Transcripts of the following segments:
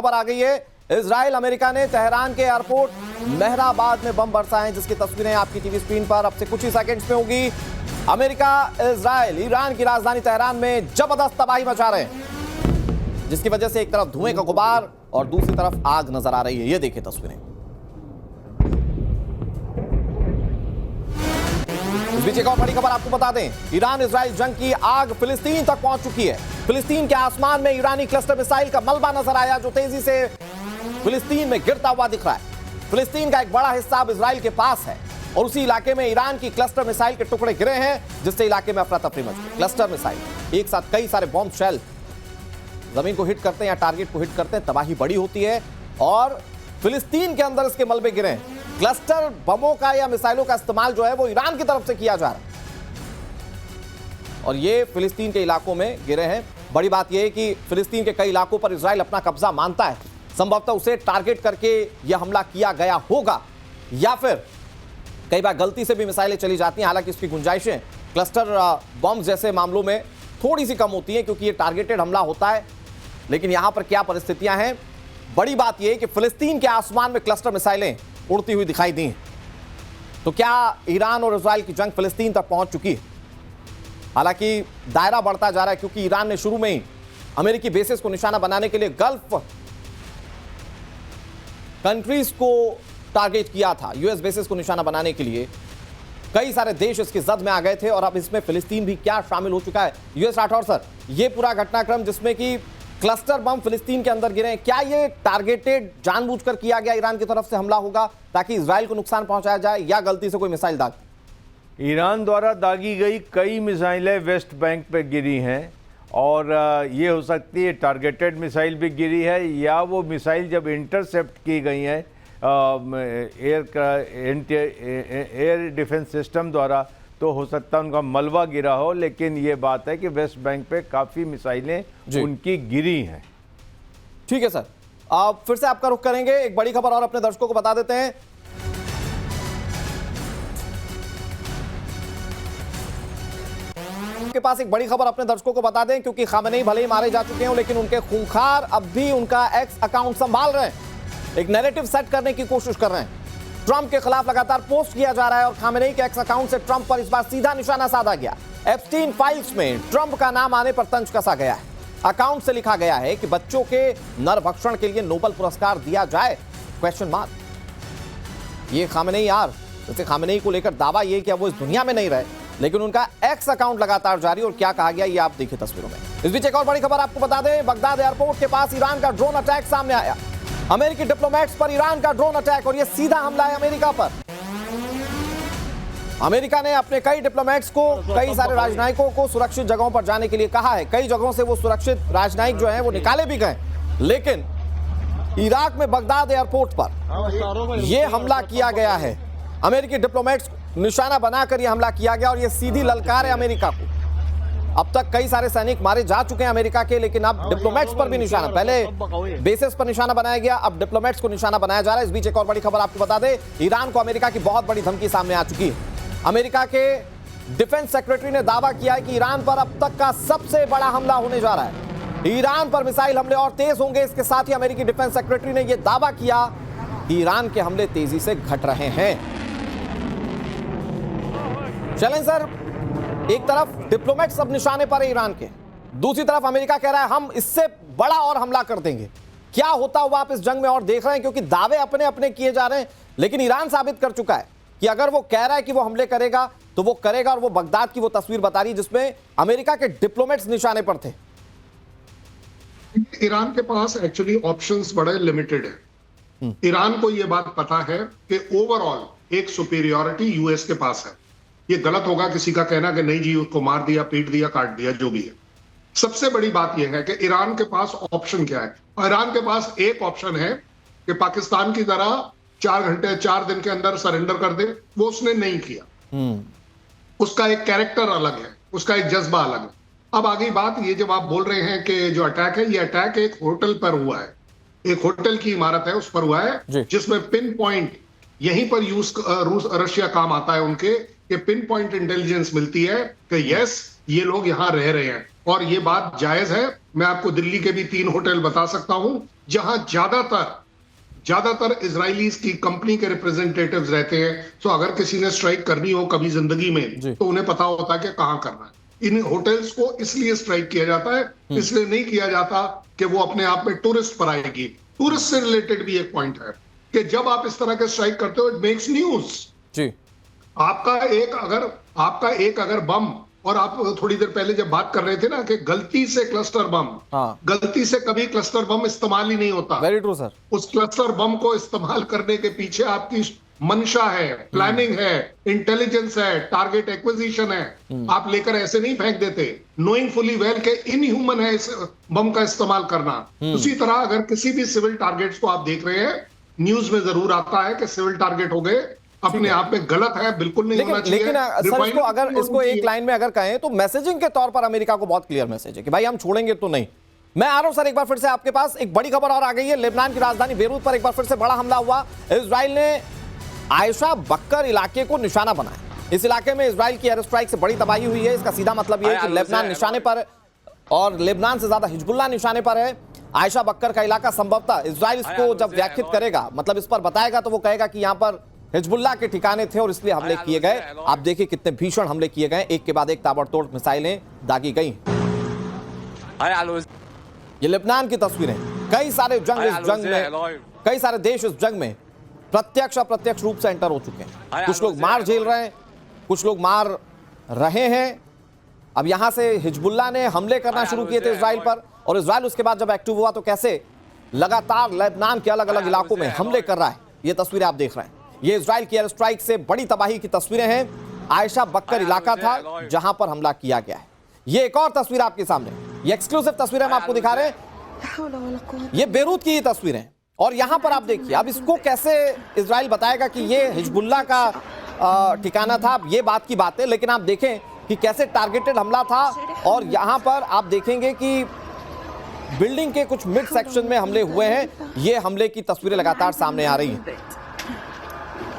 खबर आ गई है। इजराइल अमेरिका ने तेहरान के एयरपोर्ट मेहराबाद में बम बरसाए हैं, जिसकी तस्वीरें आपकी टीवी स्क्रीन पर अब से कुछ ही सेकंड्स में होगी। अमेरिका, इजराइल, ईरान की राजधानी तेहरान में जबरदस्त तबाही मचा रहे हैं, जिसकी वजह से एक तरफ धुएं का गुबार और दूसरी तरफ आग नजर आ रही है। ये देखिए तस्वीरें। इस बीच एक और बड़ी खबर आपको बता दें, ईरान इजराइल जंग की आग फिलिस्तीन तक पहुंच चुकी है। फिलिस्तीन के आसमान में ईरानी क्लस्टर मिसाइल का मलबा नजर आया, जो तेजी से फिलिस्तीन में गिरता हुआ दिख रहा है। फिलिस्तीन का एक बड़ा हिस्सा अब इजराइल के पास है और उसी इलाके में ईरान की क्लस्टर मिसाइल के टुकड़े गिरे हैं, जिससे इलाके में अफरा तफरी मच गई। क्लस्टर मिसाइल एक साथ कई सारे बॉम्ब शेल जमीन को हिट करते हैं या टारगेट को हिट करते हैं, तबाही बड़ी होती है और फिलिस्तीन के अंदर इसके मलबे गिरे हैं। क्लस्टर बमों का या मिसाइलों का इस्तेमाल जो है वो ईरान की तरफ से किया जा रहा है और ये फिलिस्तीन के इलाकों में गिरे हैं। बड़ी बात यह है कि फिलिस्तीन के कई इलाकों पर इजराइल अपना कब्जा मानता है, संभवतः उसे टारगेट करके यह हमला किया गया होगा या फिर कई बार गलती से भी मिसाइलें चली जाती हैं। हालांकि इसकी गुंजाइशें क्लस्टर बॉम्ब जैसे मामलों में थोड़ी सी कम होती हैं, क्योंकि यह टारगेटेड हमला होता है। लेकिन यहां पर क्या परिस्थितियां हैं, बड़ी बात यह है कि फिलिस्तीन के आसमान में क्लस्टर मिसाइलें उड़ती हुई दिखाई दी। तो क्या ईरान और इजराइल की जंग फिलिस्तीन तक पहुंच चुकी है? हालांकि दायरा बढ़ता जा रहा है, क्योंकि ईरान ने शुरू में ही अमेरिकी बेसिस को निशाना बनाने के लिए गल्फ कंट्रीज को टारगेट किया था। यूएस बेसिस को निशाना बनाने के लिए कई सारे देश इसकी जद में आ गए थे और अब इसमें फिलिस्तीन भी क्या शामिल हो चुका है। यूएस राठौर सर, ये पूरा घटनाक्रम जिसमें कि क्लस्टर बम फिलिस्तीन के अंदर गिरे, क्या ये टारगेटेड जानबूझकर किया गया ईरान की तरफ से हमला होगा ताकि इजराइल को नुकसान पहुंचाया जाए, या गलती से कोई मिसाइल दाग? ईरान द्वारा दागी गई कई मिसाइलें वेस्ट बैंक पे गिरी हैं और ये हो सकती है टारगेटेड मिसाइल भी गिरी है, या वो मिसाइल जब इंटरसेप्ट की गई हैं एयर डिफेंस सिस्टम द्वारा, तो हो सकता है उनका मलबा गिरा हो। लेकिन ये बात है कि वेस्ट बैंक पे काफ़ी मिसाइलें उनकी गिरी हैं। ठीक है सर, आप फिर से आपका रुख करेंगे। एक बड़ी खबर और अपने दर्शकों को बता देते हैं। के पास एक बड़ी खबर अपने दर्शकों को बता दें, क्योंकि खामेनेई भले ही मारे जा चुके हैं, लेकिन उनके खूंखार अब भी उनका एक्स अकाउंट संभाल रहे हैं, एक नैरेटिव सेट करने की कोशिश कर रहे हैं। ट्रंप के खिलाफ लगातार पोस्ट किया जा रहा है और खामेनेई के एक्स अकाउंट से ट्रंप पर इस बार सीधा निशाना साधा गया। एप्स्टीन फाइल्स में ट्रंप का नाम आने पर तंज कसा गया है। अकाउंट से लिखा गया है कि बच्चों के नरभक्षण के लिए नोबेल पुरस्कार दिया जाए, क्वेश्चन मार्क। ये खामेनेई यार, जैसे खामेनेई को लेकर दावा ये कि अब वो इस दुनिया में नहीं रहे, लेकिन उनका एक्स अकाउंट लगातार जारी। और क्या कहा गया ये आप देखिए तस्वीरों में। इस बीच एक और बड़ी खबर आपको बता दें, बगदाद एयरपोर्ट के पास ईरान का ड्रोन अटैक सामने आया। अमेरिकी डिप्लोमेट्स पर ईरान का ड्रोन अटैक, और यह सीधा हमला है अमेरिका पर। अमेरिका ने अपने कई डिप्लोमेट्स को, कई सारे राजनयिकों को सुरक्षित जगहों पर जाने के लिए कहा है। कई जगहों से वो सुरक्षित राजनयिक जो हैं वो निकाले भी गए, लेकिन इराक में बगदाद एयरपोर्ट पर यह हमला किया गया है। अमेरिकी डिप्लोमेट्स निशाना बनाकर यह हमला किया गया और यह सीधी ललकार है अमेरिका को। अब तक कई सारे सैनिक मारे जा चुके हैं अमेरिका के, लेकिन अब डिप्लोमेट्स पर भी निशाना, पहले बेसिस पर निशाना बनाया गया, अब डिप्लोमेट्स को निशाना बनाया जा रहा है। इस बीच एक और बड़ी खबर आपको बता दें, ईरान को अमेरिका की बहुत बड़ी धमकी सामने आ चुकी है। अमेरिका के डिफेंस सेक्रेटरी ने दावा किया है कि ईरान पर अब तक का सबसे बड़ा हमला होने जा रहा है। ईरान पर मिसाइल हमले और तेज होंगे। इसके साथ ही अमेरिकी डिफेंस सेक्रेटरी ने यह दावा किया कि ईरान के हमले तेजी से घट रहे हैं। चलें सर, एक तरफ डिप्लोमेट्स अब निशाने पर है ईरान के, दूसरी तरफ अमेरिका कह रहा है हम इससे बड़ा और हमला कर देंगे। क्या होता हुआ आप इस जंग में और देख रहे हैं, क्योंकि दावे अपने अपने किए जा रहे हैं, लेकिन ईरान साबित कर चुका है कि अगर वो कह रहा है कि वो हमले करेगा तो वो करेगा। और वो बगदाद की वो तस्वीर बता रही है जिसमें अमेरिका के डिप्लोमेट्स निशाने पर थे। ईरान के पास एक्चुअली ऑप्शंस बड़े लिमिटेड है। ईरान को यह बात पता है कि ओवरऑल एक सुपीरियरिटी यूएस के पास है। ये गलत होगा किसी का कहना कि नहीं जी उसको मार दिया, पीट दिया, काट दिया, जो भी है। सबसे बड़ी बात यह है कि ईरान के पास ऑप्शन क्या है। ईरान के पास एक ऑप्शन है कि पाकिस्तान की तरह 4 दिन के अंदर सरेंडर कर दे। वो उसने नहीं किया। उसका एक कैरेक्टर अलग है, उसका एक जज्बा अलग है। अब आगे बात ये, जब आप बोल रहे हैं कि जो अटैक है, ये अटैक एक होटल पर हुआ है, एक होटल की इमारत है उस पर हुआ है, जिसमें पिन पॉइंट यहीं पर रशिया काम आता है उनके, कि पिन पॉइंट इंटेलिजेंस मिलती है कि यस ये लोग यहां रह रहे हैं और ये बात जायज है मैं आपको दिल्ली के भी 3 होटल बता सकता हूं जहां ज्यादातर इजरायलीज की कंपनी के रिप्रेजेंटेटिव्स रहते हैं। तो अगर किसी ने स्ट्राइक करनी हो कभी जिंदगी में तो उन्हें पता होता है कि कहां करना है। इन होटल्स को इसलिए स्ट्राइक किया जाता है, इसलिए नहीं किया जाता कि वो अपने आप में टूरिस्ट पर आएगी। टूरिस्ट से रिलेटेड भी एक पॉइंट है कि जब आप इस तरह के स्ट्राइक करते हो इट मेक्स न्यूज जी। आपका एक अगर बम, और आप थोड़ी देर पहले जब बात कर रहे थे ना कि गलती से क्लस्टर बम, गलती से कभी क्लस्टर बम इस्तेमाल ही नहीं होता। Very true sir. उस क्लस्टर बम को इस्तेमाल करने के पीछे आपकी मंशा है, प्लानिंग है, इंटेलिजेंस है, टारगेट एक्विजिशन है। आप लेकर ऐसे नहीं फेंक देते, नोइंग फुली वेल के इनह्यूमन है इस बम का इस्तेमाल करना। उसी तरह अगर किसी भी सिविल टारगेट्स को आप देख रहे हैं, न्यूज में जरूर आता है कि सिविल टारगेट हो गए, अपने आप में गलत है, बिल्कुल नहीं होना चाहिए। लेकिन सर इसको अगर इसको एक लाइन में अगर कहें तो मैसेजिंग के तौर पर अमेरिका को बहुत क्लियर मैसेज है कि भाई हम छोड़ेंगे तो नहीं। मैं आ रहा हूं सर एक बार फिर से आपके पास, एक बड़ी खबर और आ गई है। लेबनान की राजधानी बेरूत पर एक बार फिर से बड़ा हमला हुआ। इजराइल ने आयशा बक्कर इलाके को निशाना बनाया। इस इलाके में इजराइल की एयर स्ट्राइक से बड़ी तबाही हुई है। इसका सीधा मतलब यह है कि लेबनान निशाने पर, और लेबनान से ज्यादा हिजबुल्लाह निशाने पर है। आयशा बक्कर का इलाका संभवतः इजराइल इसको जब व्याख्यात करेगा, मतलब इस पर बताएगा, तो वो कहेगा कि यहां पर हिजबुल्लाह के ठिकाने थे और इसलिए हमले किए गए। आप देखिए कितने भीषण हमले किए गए, एक के बाद एक ताबड़तोड़ मिसाइलें दागी गई। ये लेबनान की तस्वीरें। कई सारे कई सारे देश इस जंग में प्रत्यक्ष अप्रत्यक्ष रूप से एंटर हो चुके हैं। कुछ लोग मार झेल रहे हैं, कुछ लोग मार रहे हैं। अब यहां से हिजबुल्लाह ने हमले करना शुरू किए थे इजराइल पर, और इजराइल उसके बाद जब एक्टिव हुआ तो कैसे लगातार लेबनान के अलग अलग इलाकों में हमले कर रहा है। ये तस्वीरें आप देख रहे हैं। ये इजराइल की एयर स्ट्राइक से बड़ी तबाही की तस्वीरें हैं। आयशा बक्कर इलाका था जहां पर हमला किया गया है। ये एक और तस्वीर आपके सामने, ये एक्सक्लूसिव तस्वीर हम आपको दिखा रहे हैं। ये बेरूत की तस्वीरें, और यहां पर आप देखिए अब इसको कैसे इजराइल बताएगा कि ये हिजबुल्लाह का ठिकाना था। अब ये बात की बात है, लेकिन आप देखें कि कैसे टारगेटेड हमला था। और यहां पर आप देखेंगे कि बिल्डिंग के कुछ मिड सेक्शन में हमले हुए हैं। ये हमले की तस्वीरें लगातार सामने आ रही हैं।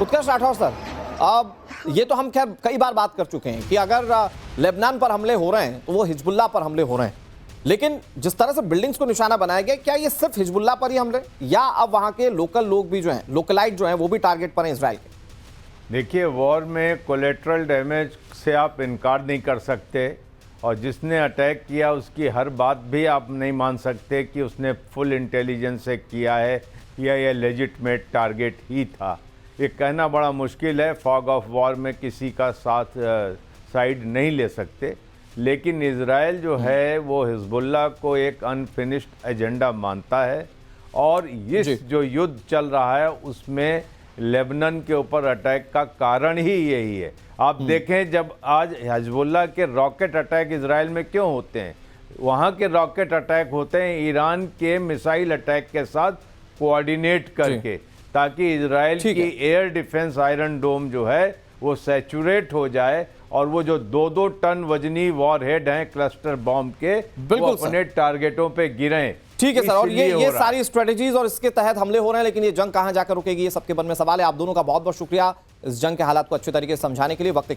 उत्कर्ष राठौर सर, अब ये तो हम खैर कई बार बात कर चुके हैं कि अगर लेबनान पर हमले हो रहे हैं तो वो हिजबुल्लाह पर हमले हो रहे हैं, लेकिन जिस तरह से बिल्डिंग्स को निशाना बनाया गया, क्या ये सिर्फ हिजबुल्लाह पर ही हमले, या अब वहां के लोकल लोग भी जो हैं, लोकलाइट जो हैं, वो भी टारगेट पर हैं इजराइल के? देखिए, वॉर में कोलेट्रल डैमेज से आप इनकार नहीं कर सकते, और जिसने अटैक किया उसकी हर बात भी आप नहीं मान सकते कि उसने फुल इंटेलिजेंस से किया है या ये लेजिटमेट टारगेट ही था। ये कहना बड़ा मुश्किल है, फॉग ऑफ वॉर में किसी का साइड नहीं ले सकते। लेकिन इजराइल जो है वो हिजबुल्लाह को एक अनफिनिश्ड एजेंडा मानता है, और इस जो युद्ध चल रहा है उसमें लेबनान के ऊपर अटैक का कारण ही यही है। आप देखें, जब आज हिजबुल्लाह के रॉकेट अटैक इजराइल में क्यों होते हैं, वहाँ के रॉकेट अटैक होते हैं ईरान के मिसाइल अटैक के साथ कोऑर्डिनेट करके, ताकि इजराइल की एयर डिफेंस आयरन डोम जो है वो सैचुरेट हो जाए, और वो जो 2-2 टन वजनी वॉरहेड हैं क्लस्टर बॉम्ब के, वो अपने टारगेटों पे गिरें। ठीक है सर, और ये सारी स्ट्रेटेजीज और इसके तहत हमले हो रहे हैं, लेकिन ये जंग कहां जाकर रुकेगी, ये सबके मन में सवाल है। आप दोनों का बहुत बहुत शुक्रिया इस जंग के हालात को अच्छे तरीके से समझाने के लिए। वक्त